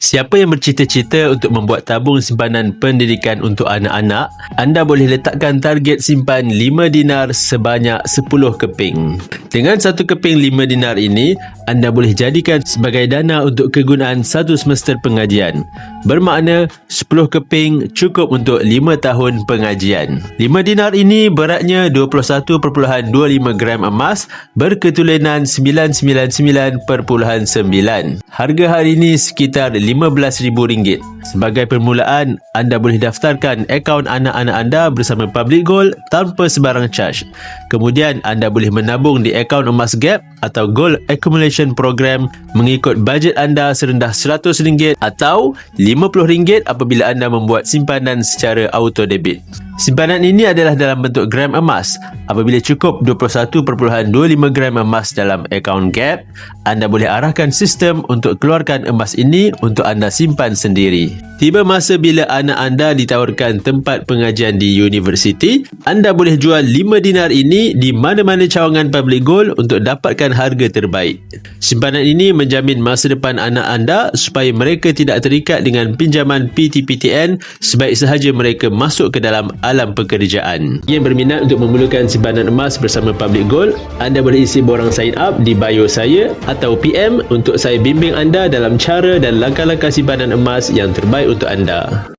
Siapa yang bercita-cita untuk membuat tabung simpanan pendidikan untuk anak-anak, anda boleh letakkan target simpan 5 dinar sebanyak 10 keping. Dengan satu keping 5 dinar ini, anda boleh jadikan sebagai dana untuk kegunaan satu semester pengajian. Bermakna 10 keping cukup untuk 5 tahun pengajian. 5 dinar ini beratnya 21.25 gram emas berketulinan 999.9. Harga hari ini sekitar RM15,000. Sebagai permulaan, anda boleh daftarkan akaun anak-anak anda bersama Public Gold tanpa sebarang charge. Kemudian anda boleh menabung di akaun emas Gap atau Gold Accumulation Program mengikut bajet anda serendah RM100 atau RM50 apabila anda membuat simpanan secara auto debit. Simpanan ini adalah dalam bentuk gram emas. Apabila cukup 21.25 gram emas dalam akaun Gap, anda boleh arahkan sistem untuk keluarkan emas ini untuk anda simpan sendiri. Tiba masa bila anak anda ditawarkan tempat pengajian di universiti, anda boleh jual 5 dinar ini di mana-mana cawangan Public Gold untuk dapatkan harga terbaik. Simpanan ini menjamin masa depan anak anda supaya mereka tidak terikat dengan pinjaman PTPTN sebaik sahaja mereka masuk ke dalam alam pekerjaan. Yang berminat untuk memerlukan simpanan emas bersama Public Gold, anda boleh isi borang sign up di bio saya atau PM untuk saya bimbing anda dalam cara dan langkah-langkah simpanan emas yang terbaik untuk anda.